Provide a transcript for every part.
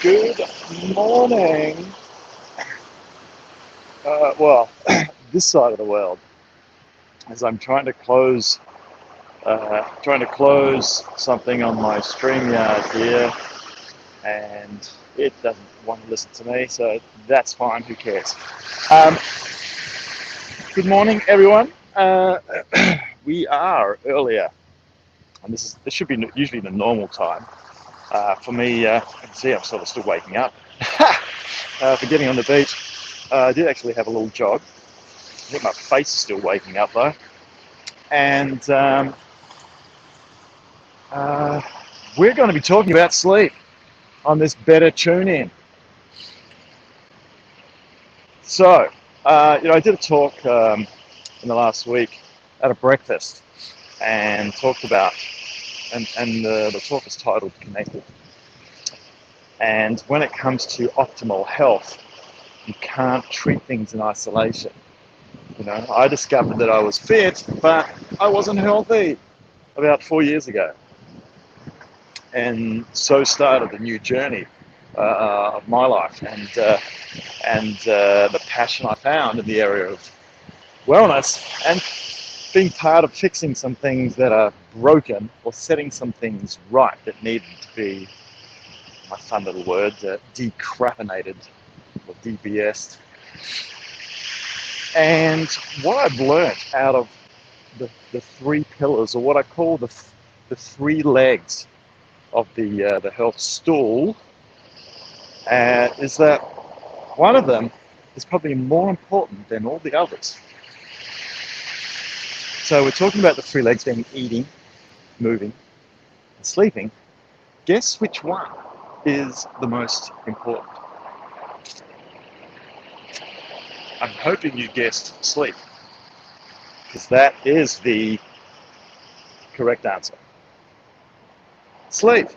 Good morning. Well, this side of the world, as I'm trying to close something on my StreamYard here, and it doesn't want to listen to me, so that's fine. Who cares? Um, Good morning, everyone. We are earlier, and this should be usually the normal time. For me, I can see I'm sort of still waking up. For getting on the beach, I did actually have a little jog. I think my face is still waking up though. And we're going to be talking about sleep on this Better Tune In. So, I did a talk in the last week at a breakfast and talked about, and the talk is titled Connected. And when it comes to optimal health, you can't treat things in isolation. I discovered that I was fit, but I wasn't healthy about 4 years ago. And so started a new journey of my life and the passion I found in the area of wellness and being part of fixing some things that are broken or setting some things right that needed to be, my fun little word, decrapinated or DBS'd. And what I've learnt out of the three pillars, or what I call the three legs of the health stool, is that one of them is probably more important than all the others. So we're talking about the three legs being eating, moving, and sleeping. Guess which one is the most important? I'm hoping you guessed sleep, because that is the correct answer. Sleep.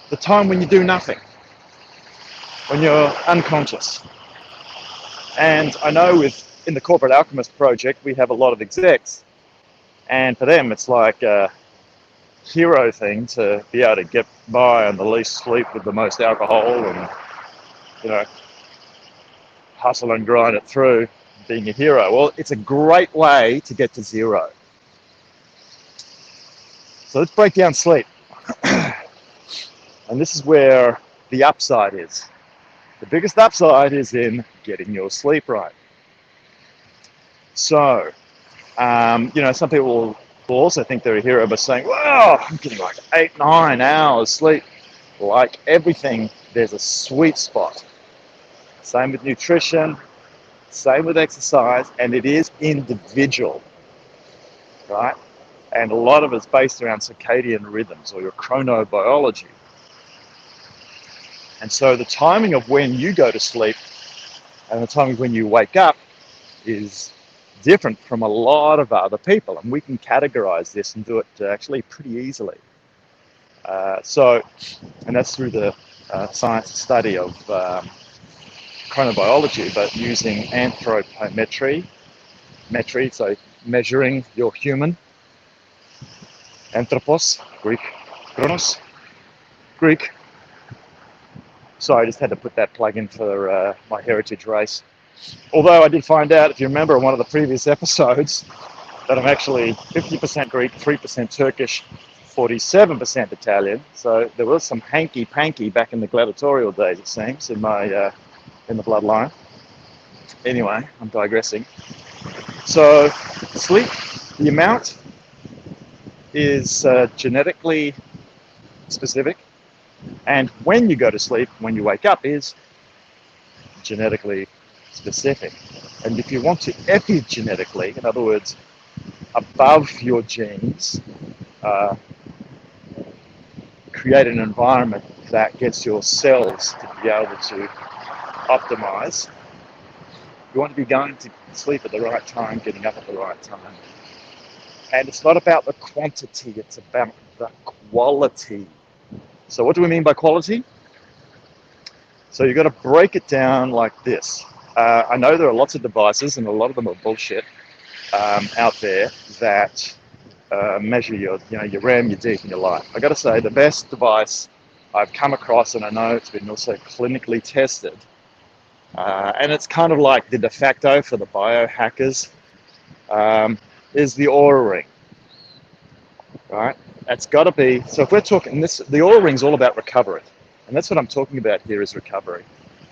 The time when you do nothing, when you're unconscious. And I know in the Corporate Alchemist project, we have a lot of execs, and for them it's like a hero thing to be able to get by on the least sleep with the most alcohol and, hustle and grind it through, being a hero. Well, it's a great way to get to zero. So let's break down sleep. And this is where the upside is. The biggest upside is in getting your sleep right. So, some people will also think they're a hero by saying, wow, I'm getting like 8-9 hours sleep. Like everything, there's a sweet spot. Same with nutrition, same with exercise, and it is individual, right? And a lot of it's based around circadian rhythms or your chronobiology. And so the timing of when you go to sleep and the timing of when you wake up is different from a lot of other people. And we can categorize this and do it actually pretty easily. And that's through the science study of chronobiology, but using anthropometry, so measuring your human, anthropos, Greek, chronos, Greek. Sorry, I just had to put that plug in for my heritage race. Although I did find out, if you remember in one of the previous episodes, that I'm actually 50% Greek, 3% Turkish, 47% Italian. So there was some hanky-panky back in the gladiatorial days, it seems, in the bloodline. Anyway, I'm digressing. So sleep, the amount is genetically specific, and when you go to sleep, when you wake up, is genetically specific. And if you want to epigenetically, in other words, above your genes, create an environment that gets your cells to be able to optimize, you want to be going to sleep at the right time, getting up at the right time. And it's not about the quantity, it's about the quality. So what do we mean by quality? So you've got to break it down like this. I know there are lots of devices, and a lot of them are bullshit, out there that measure your Rem, your deep, and your light. I got to say, the best device I've come across, and I know it's been also clinically tested, and it's kind of like the de facto for the biohackers, is the Aura Ring, right? That's got to be, so if we're talking this, the Aura Ring's all about recovery, and that's what I'm talking about here is recovery,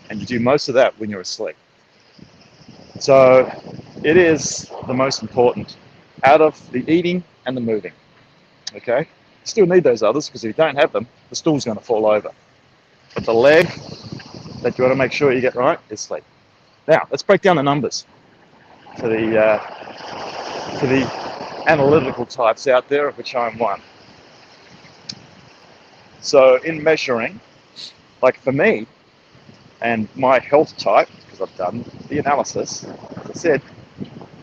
and you do most of that when you're asleep. So it is the most important out of the eating and the moving, okay? You still need those others because if you don't have them, the stool's going to fall over. But the leg that you want to make sure you get right is sleep. Now, let's break down the numbers for the analytical types out there, of which I'm one. So in measuring, like for me and my health type, because I've done the analysis, as I said,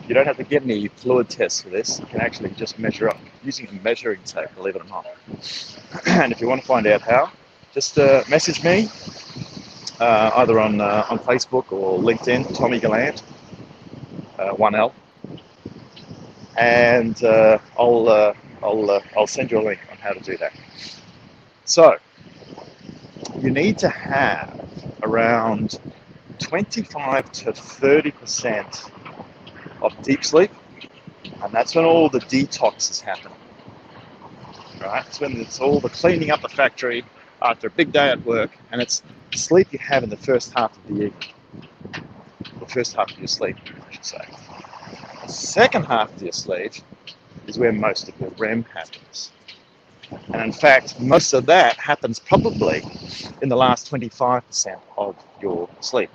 you don't have to get any fluid tests for this. You can actually just measure up using a measuring tape, believe it or not. And if you want to find out how, just message me either on Facebook or LinkedIn, Tommy Gallant, 1L, and I'll send you a link on how to do that. So you need to have around 25 to 30% of deep sleep, and that's when all the detox is happening, right? It's when it's all the cleaning up the factory after a big day at work, and it's the sleep you have in the first half of the evening, the first half of your sleep, I should say. The second half of your sleep is where most of your REM happens. And in fact, most of that happens probably in the last 25% of your sleep.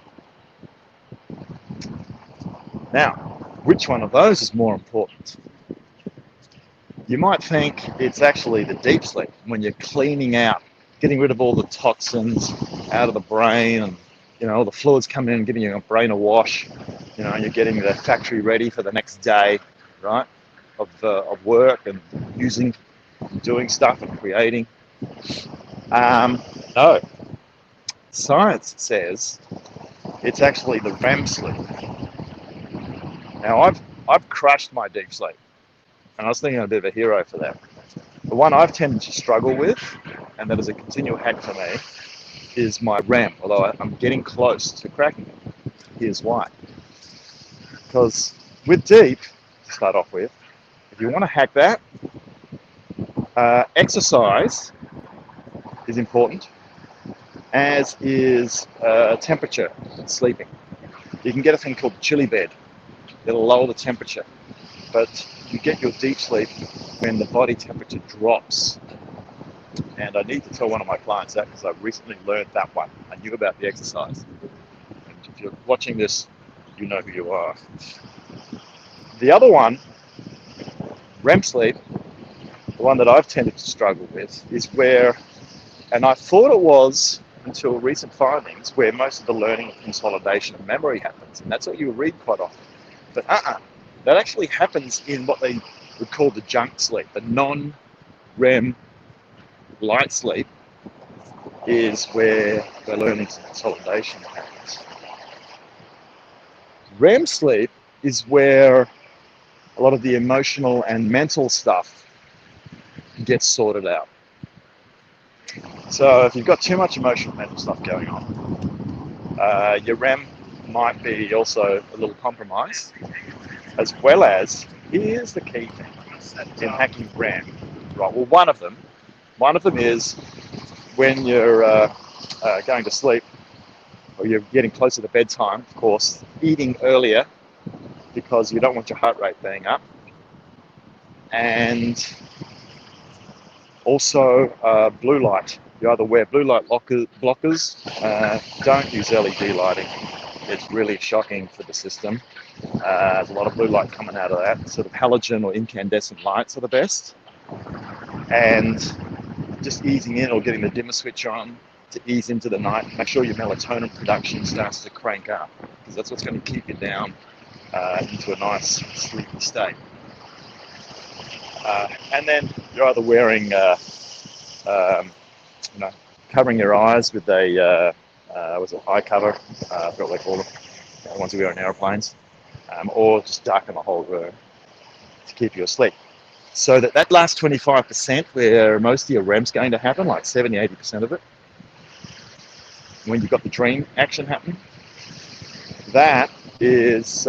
Now, which one of those is more important? You might think it's actually the deep sleep, when you're cleaning out, getting rid of all the toxins out of the brain, and all the fluids coming in, giving your brain a wash. And you're getting the factory ready for the next day, right? Of work and using, doing stuff and creating. No, science says it's actually the REM sleep. Now I've crushed my deep sleep, and I was thinking I'm a bit of a hero for that. The one I've tended to struggle with, and that is a continual hack for me, is my REM, although I'm getting close to cracking it. Here's why. Because with deep, to start off with, if you want to hack that, exercise is important, as is temperature and sleeping. You can get a thing called the chili bed. It'll lower the temperature, but you get your deep sleep when the body temperature drops. And I need to tell one of my clients that because I recently learned that one. I knew about the exercise. And if you're watching this, you know who you are. The other one, REM sleep, the one that I've tended to struggle with, is where, and I thought it was until recent findings, where most of the learning, consolidation, and memory happens. And that's what you read quite often. But that actually happens in what they would call the junk sleep. The non-REM light sleep is where the learning and consolidation happens. REM sleep is where a lot of the emotional and mental stuff gets sorted out. So if you've got too much emotional and mental stuff going on, your REM might be also a little compromised, as well as, here's the key thing in hacking REM. Right, well, one of them is when you're going to sleep, or you're getting closer to bedtime, of course, eating earlier because you don't want your heart rate being up, and also blue light. You either wear blue light blockers, don't use LED lighting. It's really shocking for the system. There's a lot of blue light coming out of that. Sort of halogen or incandescent lights are the best. And just easing in or getting the dimmer switch on to ease into the night. Make sure your melatonin production starts to crank up, because that's what's going to keep you down into a nice sleepy state. And then you're either wearing, covering your eyes with a eye cover, I forgot what they call them, the ones we wear on airplanes, or just darken the whole room to keep you asleep. So that last 25% where most of your REM's going to happen, like 70-80% of it, when you've got the dream action happening, that is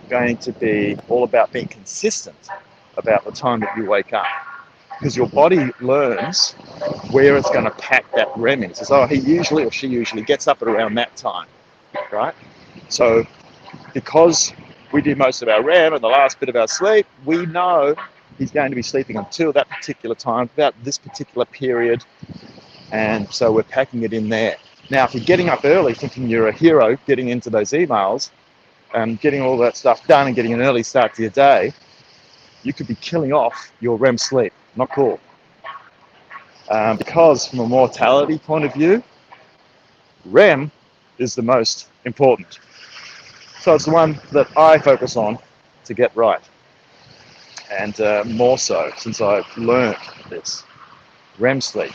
going to be all about being consistent about the time that you wake up. Because your body learns where it's going to pack that REM in. It says, oh, he usually or she usually gets up at around that time, right? So because we do most of our REM and the last bit of our sleep, we know he's going to be sleeping until that particular time, about this particular period, and so we're packing it in there. Now, if you're getting up early thinking you're a hero, getting into those emails and getting all that stuff done and getting an early start to your day, you could be killing off your REM sleep. Not cool. Because from a mortality point of view, REM is the most important. So it's the one that I focus on to get right. And more so since I've learned this. REM sleep.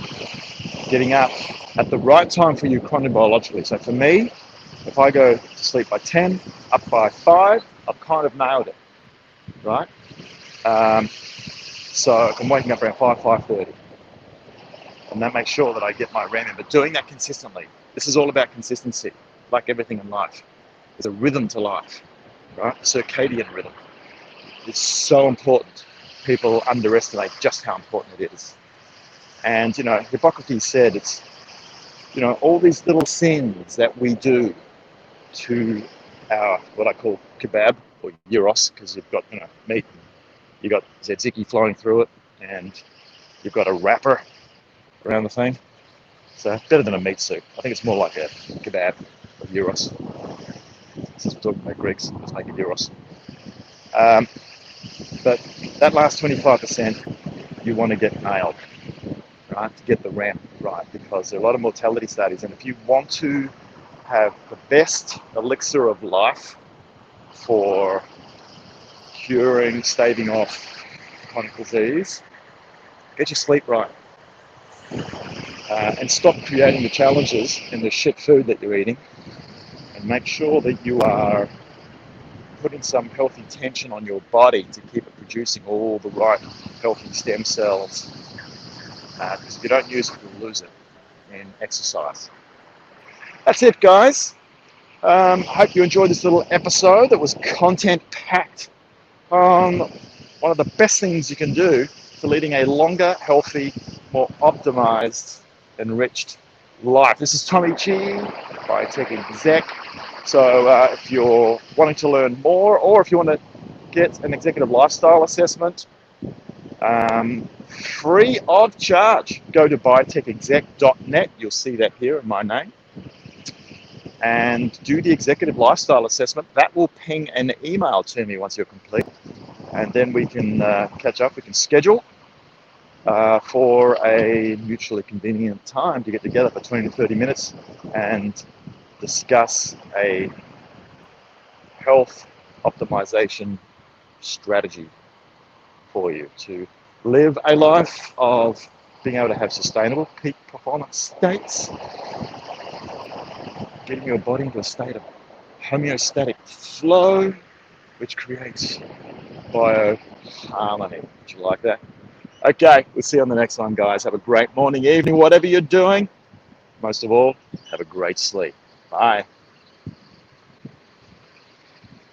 Getting up at the right time for you chronobiologically. So for me, if I go to sleep by 10, up by 5, I've kind of nailed it, right? So I'm waking up around 5:30. And that makes sure that I get my REM in. But doing that consistently, this is all about consistency, like everything in life. There's a rhythm to life, right? Circadian rhythm. It's so important. People underestimate just how important it is. And, Hippocrates said it's, all these little sins that we do to our, what I call kebab or gyros, because you've got, meat, you've got tzatziki flowing through it, and you've got a wrapper around the thing. So better than a meat soup. I think it's more like a kebab or gyros. Since we're talking about Greeks, let's make it gyros. But that last 25%, you want to get nailed, right? To get the REM right, because there are a lot of mortality studies, and if you want to have the best elixir of life for curing, staving off chronic disease, get your sleep right. And stop creating the challenges in the shit food that you're eating, and make sure that you are putting some healthy tension on your body to keep it producing all the right healthy stem cells, because if you don't use it, you'll lose it in exercise. That's it, guys. I hope you enjoyed this little episode that was content packed on one of the best things you can do for leading a longer, healthy, more optimized, enriched life. This is Tommy Chi, biotech exec. So if you're wanting to learn more, or if you want to get an executive lifestyle assessment, free of charge, go to biotechexec.net. You'll see that here in my name. And do the executive lifestyle assessment. That will ping an email to me once you're complete. And then we can catch up, we can schedule for a mutually convenient time to get together for 20 to 30 minutes and discuss a health optimization strategy for you to live a life of being able to have sustainable peak performance states, getting your body into a state of homeostatic flow, which creates bioharmony. Would you like that? Okay, we'll see you on the next one, guys. Have a great morning, evening, whatever you're doing. Most of all, have a great sleep. Bye.